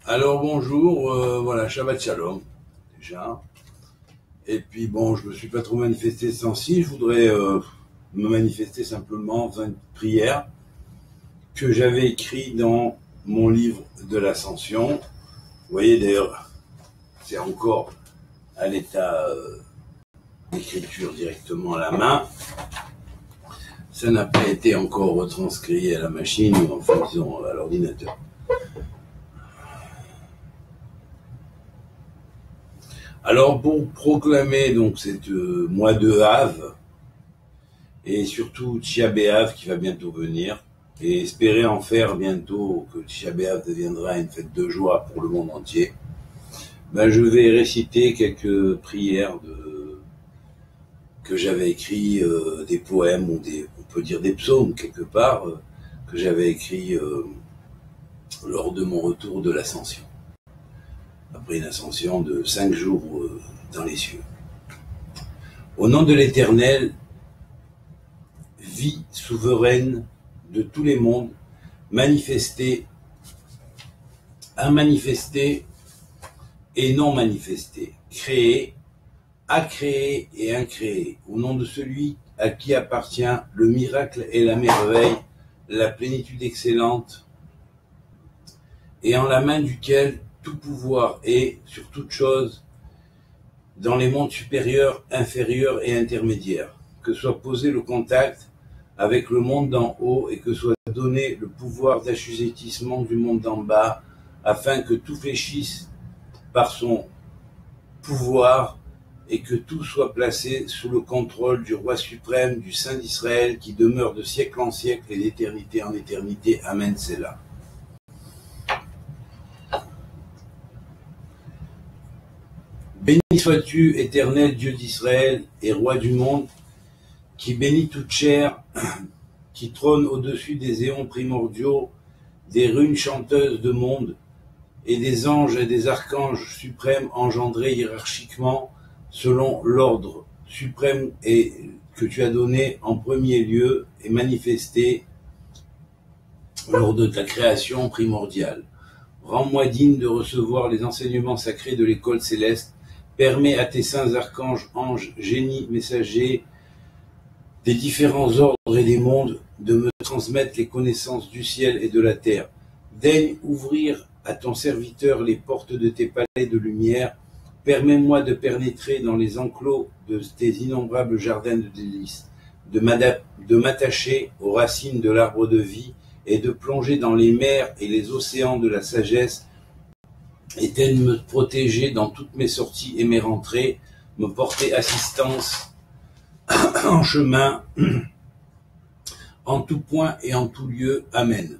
Alors bonjour, voilà, Shabbat Shalom, déjà. Et puis bon, je me suis pas trop manifesté ce temps-ci, je voudrais me manifester simplement en faisant une prière que j'avais écrite dans mon livre de l'Ascension. Vous voyez d'ailleurs, c'est encore à l'état d'écriture directement à la main. Ça n'a pas été encore retranscrit à la machine ou enfin disons à l'ordinateur. Alors pour proclamer donc cette mois de Av et surtout Tisha B'Av qui va bientôt venir et espérer en faire bientôt que Tisha B'Av deviendra une fête de joie pour le monde entier, je vais réciter quelques prières que j'avais écrit, des poèmes ou on peut dire des psaumes quelque part, que j'avais écrit lors de mon retour de l'Ascension. Après une ascension de 5 jours dans les cieux. Au nom de l'Éternel, vie souveraine de tous les mondes, manifestée, immanifestée et non manifestée, créée, accréée et incréée, au nom de celui à qui appartient le miracle et la merveille, la plénitude excellente, et en la main duquel tout pouvoir est, sur toute chose, dans les mondes supérieurs, inférieurs et intermédiaires, que soit posé le contact avec le monde d'en haut et que soit donné le pouvoir d'assujettissement du monde d'en bas, afin que tout fléchisse par son pouvoir et que tout soit placé sous le contrôle du roi suprême, du Saint d'Israël, qui demeure de siècle en siècle et d'éternité en éternité. Amen, c'est là. Béni sois-tu, éternel Dieu d'Israël et roi du monde, qui bénit toute chair, qui trône au-dessus des éons primordiaux, des runes chanteuses de monde, et des anges et des archanges suprêmes engendrés hiérarchiquement selon l'ordre suprême et que tu as donné en premier lieu et manifesté lors de ta création primordiale. Rends-moi digne de recevoir les enseignements sacrés de l'école céleste. Permets à tes saints archanges, anges, génies, messagers des différents ordres et des mondes de me transmettre les connaissances du ciel et de la terre. Daigne ouvrir à ton serviteur les portes de tes palais de lumière. Permets-moi de pénétrer dans les enclos de tes innombrables jardins de délices, de m'attacher aux racines de l'arbre de vie et de plonger dans les mers et les océans de la sagesse, et de me protéger dans toutes mes sorties et mes rentrées, me porter assistance en chemin, en tout point et en tout lieu. Amen.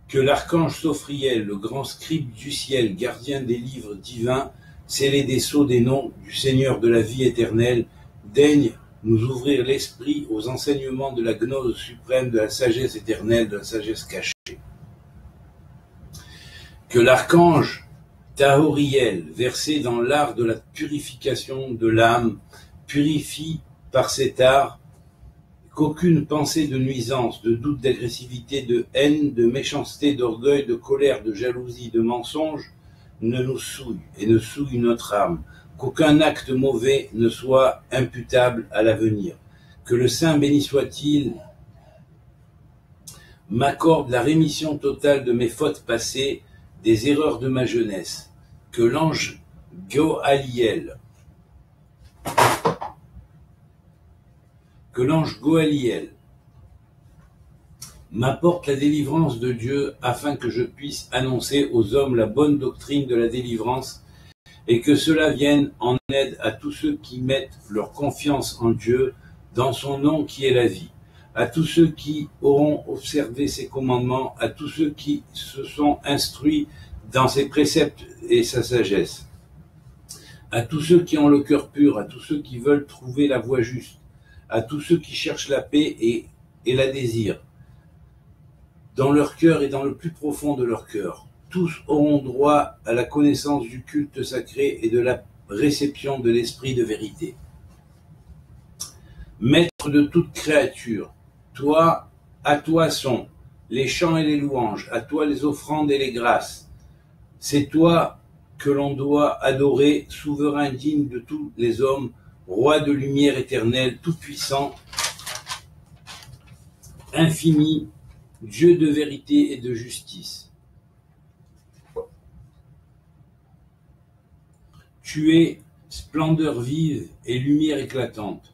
Que l'archange Sophriel, le grand scribe du ciel, gardien des livres divins, scellé des sceaux des noms du Seigneur de la vie éternelle, daigne nous ouvrir l'esprit aux enseignements de la gnose suprême, de la sagesse éternelle, de la sagesse cachée. Que l'archange Tahoriel, versé dans l'art de la purification de l'âme, purifie par cet art qu'aucune pensée de nuisance, de doute, d'agressivité, de haine, de méchanceté, d'orgueil, de colère, de jalousie, de mensonge ne nous souille et ne souille notre âme, qu'aucun acte mauvais ne soit imputable à l'avenir. Que le Saint béni soit-il m'accorde la rémission totale de mes fautes passées, des erreurs de ma jeunesse. Que l'ange Goaliel m'apporte la délivrance de Dieu afin que je puisse annoncer aux hommes la bonne doctrine de la délivrance et que cela vienne en aide à tous ceux qui mettent leur confiance en Dieu dans son nom qui est la vie, à tous ceux qui auront observé ses commandements, à tous ceux qui se sont instruits dans ses préceptes et sa sagesse, à tous ceux qui ont le cœur pur, à tous ceux qui veulent trouver la voie juste, à tous ceux qui cherchent la paix et la désirent, dans leur cœur et dans le plus profond de leur cœur. Tous auront droit à la connaissance du culte sacré et de la réception de l'esprit de vérité. Maître de toute créature, à toi sont les chants et les louanges, à toi les offrandes et les grâces. C'est toi que l'on doit adorer, souverain digne de tous les hommes, roi de lumière éternelle, tout-puissant, infini, Dieu de vérité et de justice. Tu es splendeur vive et lumière éclatante.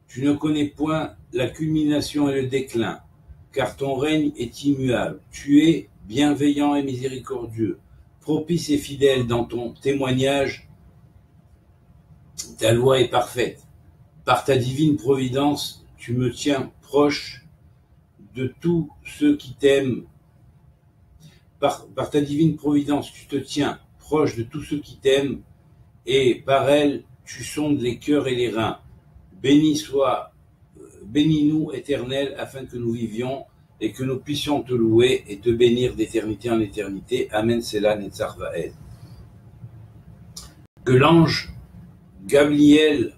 Tu ne connais point la culmination et le déclin, car ton règne est immuable. Tu es bienveillant et miséricordieux, propice et fidèle dans ton témoignage. Ta loi est parfaite. Par ta divine providence, tu me tiens proche de tous ceux qui t'aiment. Par ta divine providence, tu te tiens proche de tous ceux qui t'aiment, et par elle, tu sondes les cœurs et les reins. Bénis-nous, Éternel, afin que nous vivions et que nous puissions te louer et te bénir d'éternité en éternité. Amen, Selah, Netzach Vaed. Que l'ange Gabriel,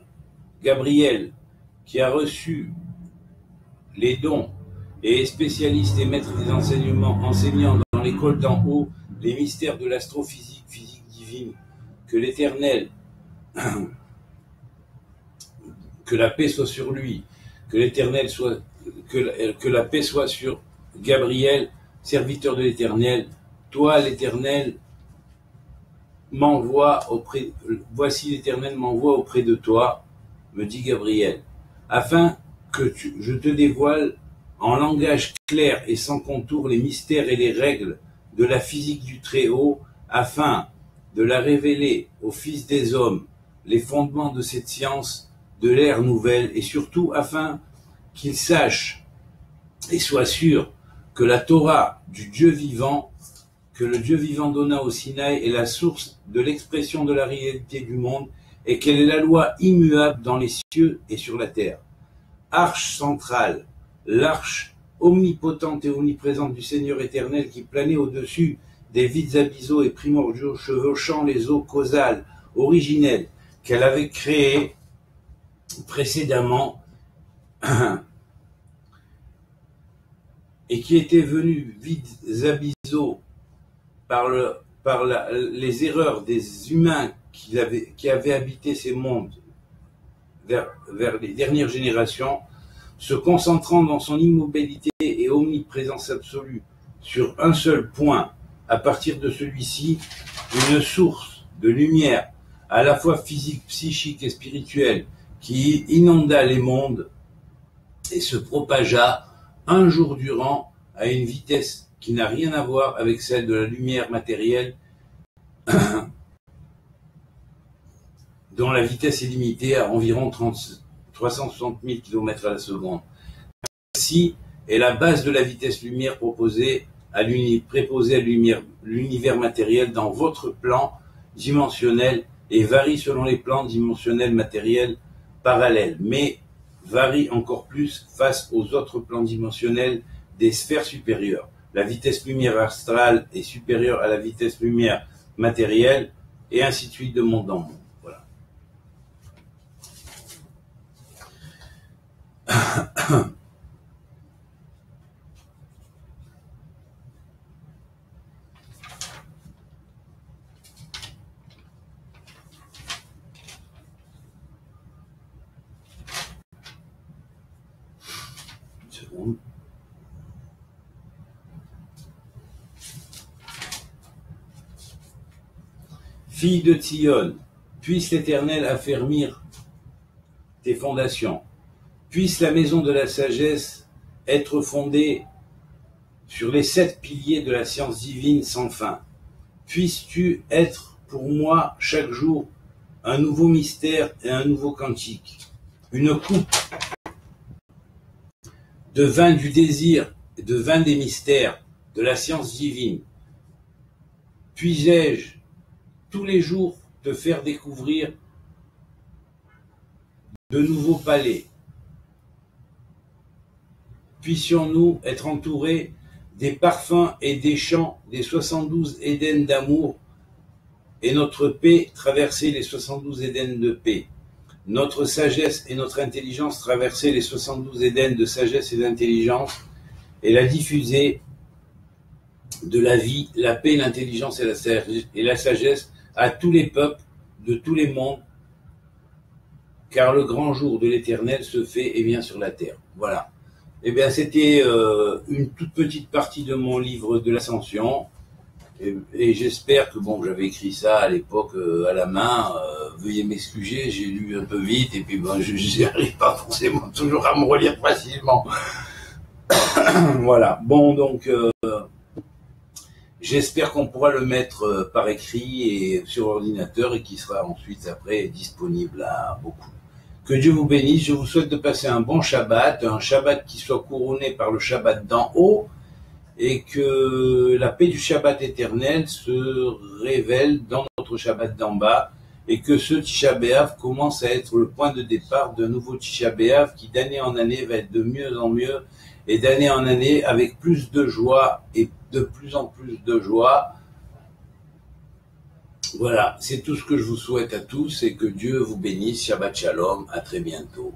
qui a reçu les dons et est spécialiste et maître des enseignements, enseignant dans l'école d'en haut les mystères de l'astrophysique, physique divine, que l'Éternel, que la paix soit sur lui, que l'Éternel soit, que la paix soit sur Gabriel, serviteur de l'Éternel. Toi, l'Éternel, voici l'Éternel m'envoie auprès de toi, me dit Gabriel, afin que je te dévoile en langage clair et sans contour les mystères et les règles de la physique du Très-Haut, afin de la révéler aux fils des hommes, les fondements de cette science de l'ère nouvelle, et surtout afin qu'ils sachent et soient sûrs que la Torah du Dieu vivant, que le Dieu vivant donna au Sinaï, est la source de l'expression de la réalité du monde, et qu'elle est la loi immuable dans les cieux et sur la terre. Arche centrale, l'arche omnipotente et omniprésente du Seigneur éternel qui planait au-dessus des vides abyssaux et primordiaux, chevauchant les eaux causales originelles qu'elle avait créées précédemment et qui étaient venus vides abyssaux par les erreurs des humains qui avaient habité ces mondes vers les dernières générations, se concentrant dans son immobilité et omniprésence absolue sur un seul point, à partir de celui-ci, une source de lumière à la fois physique, psychique et spirituelle qui inonda les mondes et se propagea un jour durant à une vitesse qui n'a rien à voir avec celle de la lumière matérielle dont la vitesse est limitée à environ 360 000 km à la seconde. Celle-ci est la base de la vitesse lumière préposée à l'univers matériel dans votre plan dimensionnel et varie selon les plans dimensionnels matériels parallèles, mais varie encore plus face aux autres plans dimensionnels des sphères supérieures. La vitesse lumière astrale est supérieure à la vitesse lumière matérielle, et ainsi de suite de monde en monde. Voilà. Une seconde. Fille de Tzion, puisse l'Éternel affermir tes fondations. Puisse la maison de la sagesse être fondée sur les 7 piliers de la science divine sans fin. Puisses-tu être pour moi chaque jour un nouveau mystère et un nouveau cantique, une coupe de vin du désir et de vin des mystères de la science divine. Puissé-je tous les jours te faire découvrir de nouveaux palais. Puissions-nous être entourés des parfums et des chants des 72 Éden d'amour, et notre paix traverser les 72 Éden de paix. Notre sagesse et notre intelligence traverser les 72 Éden de sagesse et d'intelligence, et la diffuser de la vie, la paix, l'intelligence et la sagesse à tous les peuples de tous les mondes, car le grand jour de l'Éternel se fait et vient sur la terre. Voilà. Eh bien, c'était une toute petite partie de mon livre de l'Ascension. Et j'espère que, bon, j'avais écrit ça à l'époque à la main, veuillez m'excuser, j'ai lu un peu vite, et puis bon, je n'arrive pas forcément toujours à me relire facilement. Voilà, bon, donc, j'espère qu'on pourra le mettre par écrit et sur ordinateur, et qui sera ensuite, après, disponible à beaucoup. Que Dieu vous bénisse, je vous souhaite de passer un bon Shabbat, un Shabbat qui soit couronné par le Shabbat d'en haut, et que la paix du Shabbat éternel se révèle dans notre Shabbat d'en bas, et que ce Tisha B'Av commence à être le point de départ d'un nouveau Tisha B'Av qui d'année en année va être de mieux en mieux, et d'année en année avec plus de joie, et de plus en plus de joie. Voilà, c'est tout ce que je vous souhaite à tous, et que Dieu vous bénisse. Shabbat Shalom, à très bientôt.